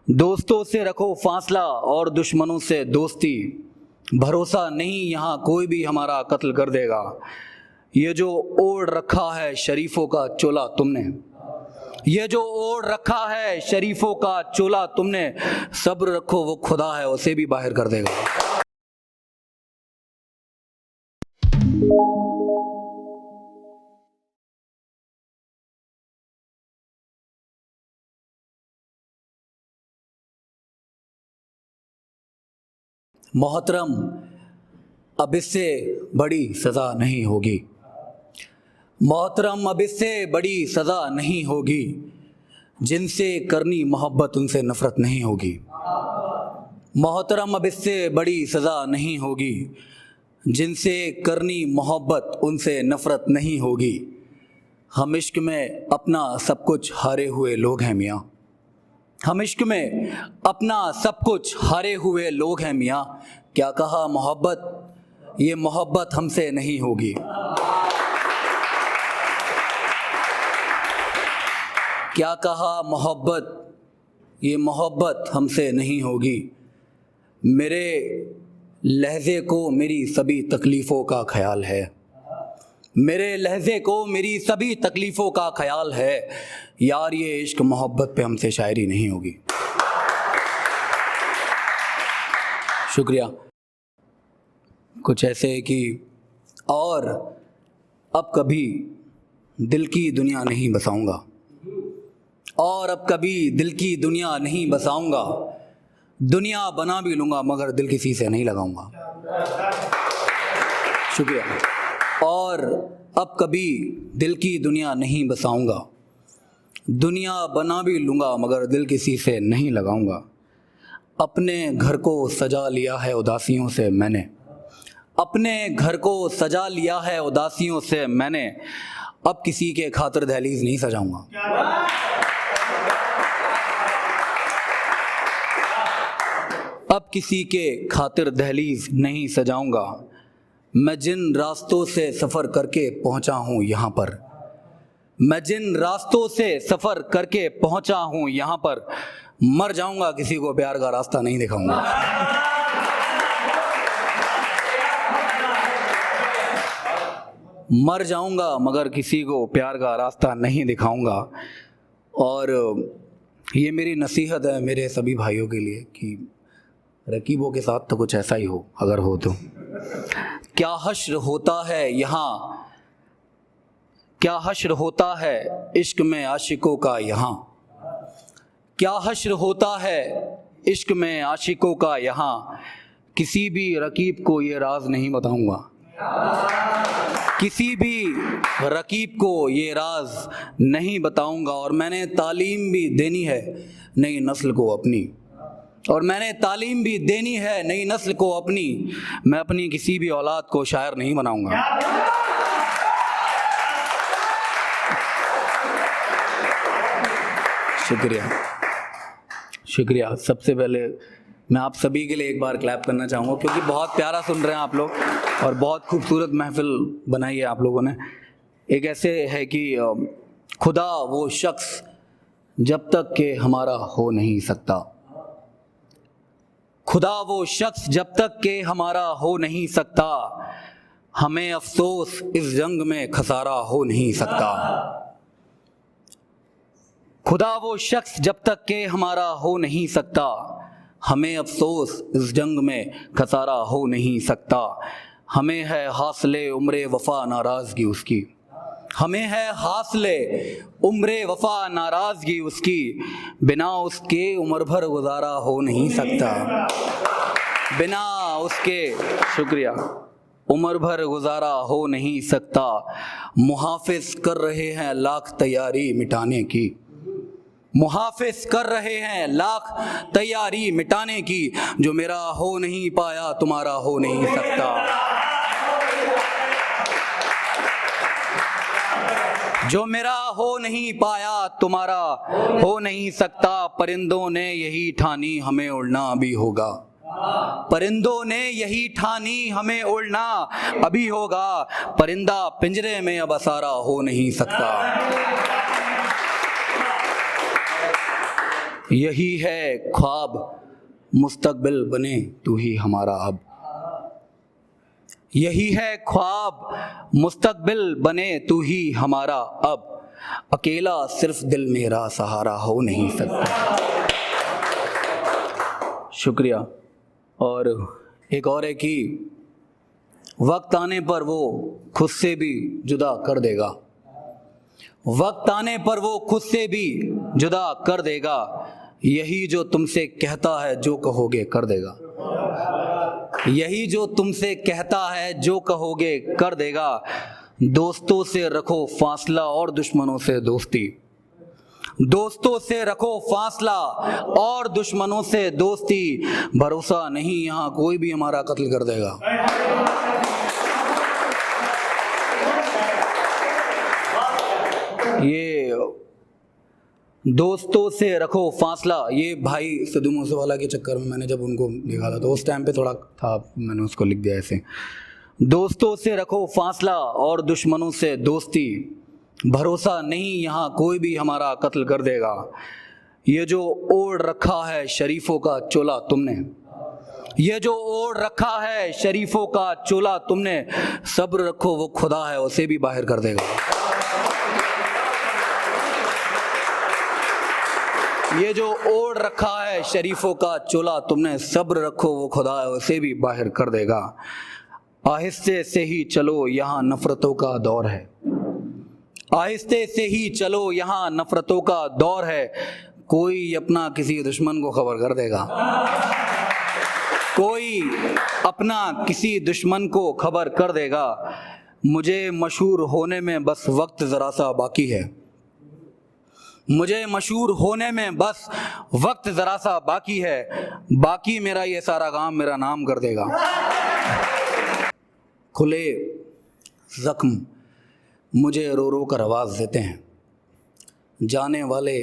दोस्तों से रखो फासला और दुश्मनों से दोस्ती, भरोसा नहीं यहाँ कोई भी हमारा कत्ल कर देगा। ये जो ओढ़ रखा है शरीफों का चोला तुमने, ये जो ओढ़ रखा है शरीफों का चोला तुमने, सब्र रखो वो खुदा है उसे भी बाहर कर देगा। मोहतरम, अब इससे बड़ी सज़ा नहीं होगी। मोहतरम, अब इससे बड़ी सज़ा नहीं होगी। जिनसे करनी मोहब्बत उनसे नफ़रत नहीं होगी। मोहतरम, अब इससे बड़ी सज़ा नहीं होगी। जिनसे करनी मोहब्बत उनसे नफ़रत नहीं होगी। हम इश्क में अपना सब कुछ हारे हुए लोग हैं मियाँ, हम इश्क में अपना सब कुछ हारे हुए लोग हैं मियाँ। क्या कहा मोहब्बत, ये मोहब्बत हमसे नहीं होगी। क्या कहा मोहब्बत, ये मोहब्बत हमसे नहीं होगी। मेरे लहजे को मेरी सभी तकलीफ़ों का ख्याल है, मेरे लहजे को मेरी सभी तकलीफ़ों का ख्याल है। यार ये इश्क मोहब्बत पे हमसे शायरी नहीं होगी। शुक्रिया। कुछ ऐसे है कि और अब कभी दिल की दुनिया नहीं बसाऊंगा, और अब कभी दिल की दुनिया नहीं बसाऊंगा। दुनिया बना भी लूँगा मगर दिल किसी से नहीं लगाऊंगा। शुक्रिया। और अब कभी दिल की दुनिया नहीं बसाऊंगा, दुनिया बना भी लूँगा मगर दिल किसी से नहीं लगाऊंगा। अपने घर को सजा लिया है उदासियों से मैंने, अपने घर को सजा लिया है उदासियों से मैंने। अब किसी के खातिर दहलीज नहीं सजाऊंगा। अब किसी के खातिर दहलीज नहीं सजाऊंगा। मैं जिन रास्तों से सफ़र करके पहुंचा हूं यहाँ पर, मैं जिन रास्तों से सफ़र करके पहुंचा हूं यहाँ पर, मर जाऊंगा किसी को प्यार का रास्ता नहीं दिखाऊंगा। मर जाऊंगा मगर किसी को प्यार का रास्ता नहीं दिखाऊंगा। और ये मेरी नसीहत है मेरे सभी भाइयों के लिए कि रकीबों के साथ तो कुछ ऐसा ही हो, अगर हो तो। क्या हश्र होता है यहाँ, क्या हश्र होता है इश्क में आशिकों का यहाँ, क्या हश्र होता है इश्क में आशिकों का यहाँ। किसी भी रकीब को ये राज नहीं बताऊंगा, किसी भी रकीब को ये राज नहीं बताऊंगा। और मैंने तालीम भी देनी है नई नस्ल को अपनी, और मैंने तालीम भी देनी है नई नस्ल को अपनी। मैं अपनी किसी भी औलाद को शायर नहीं बनाऊंगा। शुक्रिया, शुक्रिया। सबसे पहले मैं आप सभी के लिए एक बार क्लैप करना चाहूँगा क्योंकि बहुत प्यारा सुन रहे हैं आप लोग और बहुत खूबसूरत महफिल बनाई है आप लोगों ने। एक ऐसे है कि खुदा वो शख्स जब तक के हमारा हो नहीं सकता, खुदा वो शख्स जब तक के हमारा हो नहीं सकता। हमें अफसोस इस जंग में खसारा हो नहीं सकता। खुदा वो शख्स जब तक के हमारा हो नहीं सकता। हमें अफसोस इस जंग में खसारा हो नहीं सकता। हमें है हासिले उम्रे वफा नाराज़गी उसकी, हमें है हासिले उम्रे वफा नाराज़गी उसकी। बिना उसके उम्र भर गुजारा हो नहीं सकता, बिना उसके, शुक्रिया, उम्र भर गुजारा हो नहीं सकता। मुहाफ़िज़ कर रहे हैं लाख तैयारी मिटाने की, मुहाफ़िज़ कर रहे हैं लाख तैयारी मिटाने की। जो मेरा हो नहीं पाया तुम्हारा हो नहीं सकता, जो मेरा हो नहीं पाया तुम्हारा हो नहीं सकता। परिंदों ने यही ठानी हमें उड़ना भी होगा, परिंदों ने यही ठानी हमें उड़ना अभी होगा। परिंदा पिंजरे में अब असारा हो नहीं सकता। यही है ख्वाब मुस्तकबिल बने तू ही हमारा अब। यही है ख्वाब मुस्तकबिल बने तू ही हमारा अब। अकेला सिर्फ दिल मेरा सहारा हो नहीं सकता। शुक्रिया। और एक और है कि वक्त आने पर वो खुद से भी जुदा कर देगा। वक्त आने पर वो खुद से भी जुदा कर देगा। यही जो तुमसे कहता है जो कहोगे कर देगा। यही जो तुमसे कहता है जो कहोगे कर देगा। दोस्तों से रखो फासला और दुश्मनों से दोस्ती। दोस्तों से रखो फासला और दुश्मनों से दोस्ती। भरोसा नहीं यहाँ कोई भी हमारा कत्ल कर देगा। ये दोस्तों से रखो फासला, ये भाई सिद्धू मूसेवाला के चक्कर में मैंने जब उनको देखा था तो उस टाइम पे थोड़ा था, मैंने उसको लिख दिया ऐसे। दोस्तों से रखो फासला और दुश्मनों से दोस्ती। भरोसा नहीं यहाँ कोई भी हमारा कत्ल कर देगा। ये जो ओढ़ रखा है शरीफों का चोला तुमने, ये जो ओढ़ रखा है शरीफों का चोला तुमने, सब्र रखो वो खुदा है उसे भी बाहर कर देगा। ये जो ओढ़ रखा है शरीफों का चोला तुमने, सब्र रखो वो खुदा है उसे भी बाहर कर देगा। आहिस्ते से ही चलो यहाँ नफरतों का दौर है। आहिस्ते से ही चलो यहाँ नफरतों का दौर है। कोई अपना किसी दुश्मन को खबर कर देगा। कोई अपना किसी दुश्मन को खबर कर देगा। मुझे मशहूर होने में बस वक्त ज़रा सा बाकी है। मुझे मशहूर होने में बस वक्त ज़रा सा बाकी है। बाकी मेरा ये सारा काम मेरा नाम कर देगा। खुले ज़ख्म मुझे रो रो कर आवाज़ देते हैं। जाने वाले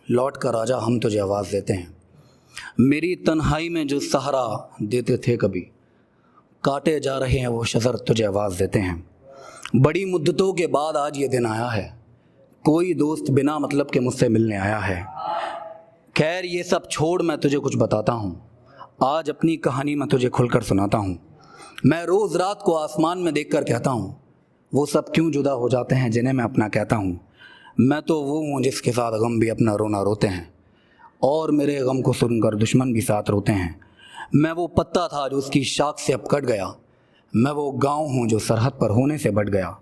लौट कर आजा हम तुझे आवाज़ देते हैं। मेरी तन्हाई में जो सहारा देते थे कभी, काटे जा रहे हैं वो शजर तुझे आवाज़ देते हैं। बड़ी मुद्दतों के बाद आज ये दिन आया है। कोई दोस्त बिना मतलब के मुझसे मिलने आया है। खैर ये सब छोड़ मैं तुझे कुछ बताता हूँ। आज अपनी कहानी मैं तुझे खुलकर सुनाता हूँ। मैं रोज़ रात को आसमान में देखकर कहता हूँ वो सब क्यों जुदा हो जाते हैं जिन्हें मैं अपना कहता हूँ। मैं तो वो हूँ जिसके साथ गम भी अपना रोना रोते हैं और मेरे गम को सुनकर दुश्मन भी साथ रोते हैं। मैं वो पत्ता था जो उसकी शाख से अब कट गया। मैं वो गाँव हूँ जो सरहद पर होने से बट गया।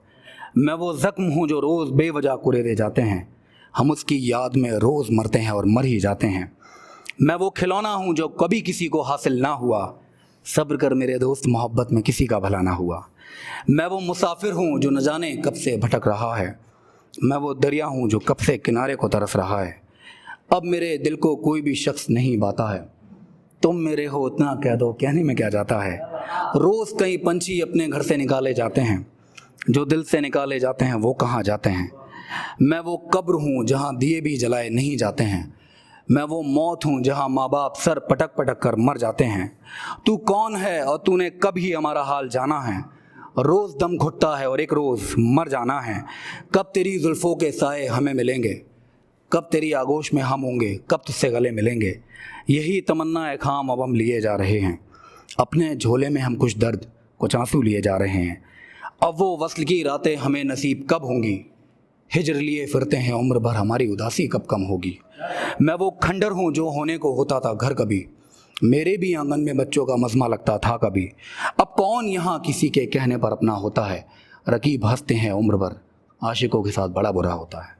मैं वो ज़ख्म हूँ जो रोज़ बेवजह कुरेदे जाते हैं। हम उसकी याद में रोज़ मरते हैं और मर ही जाते हैं। मैं वो खिलौना हूँ जो कभी किसी को हासिल ना हुआ। सब्र कर मेरे दोस्त मोहब्बत में किसी का भला ना हुआ। मैं वो मुसाफिर हूँ जो न जाने कब से भटक रहा है। मैं वो दरिया हूँ जो कब से किनारे को तरस रहा है। अब मेरे दिल को कोई भी शख्स नहीं बाता है। तुम मेरे हो इतना कह दो, कहने में क्या जाता है। रोज़ कई पंछी अपने घर से निकाले जाते हैं। जो दिल से निकाले जाते हैं वो कहाँ जाते हैं। मैं वो कब्र हूँ जहाँ दिए भी जलाए नहीं जाते हैं। मैं वो मौत हूँ जहाँ माँ बाप सर पटक पटक कर मर जाते हैं। तू कौन है और तूने कभी हमारा हाल जाना है। रोज़ दम घुटता है और एक रोज़ मर जाना है। कब तेरी जुल्फ़ों के साए हमें मिलेंगे, कब तेरी आगोश में हम होंगे, कब तुझसे गले मिलेंगे। यही तमन्ना एक खाम अब हम लिए जा रहे हैं। अपने झोले में हम कुछ दर्द कुछ आंसू लिए जा रहे हैं। अब वो वस्ल की रातें हमें नसीब कब होंगी। हिजर लिए फिरते हैं उम्र भर, हमारी उदासी कब कम होगी। मैं वो खंडर हूँ जो होने को होता था घर कभी। मेरे भी आंगन में बच्चों का मजमा लगता था कभी। अब कौन यहाँ किसी के कहने पर अपना होता है। रकीब हंसते हैं उम्र भर, आशिकों के साथ बड़ा बुरा होता है।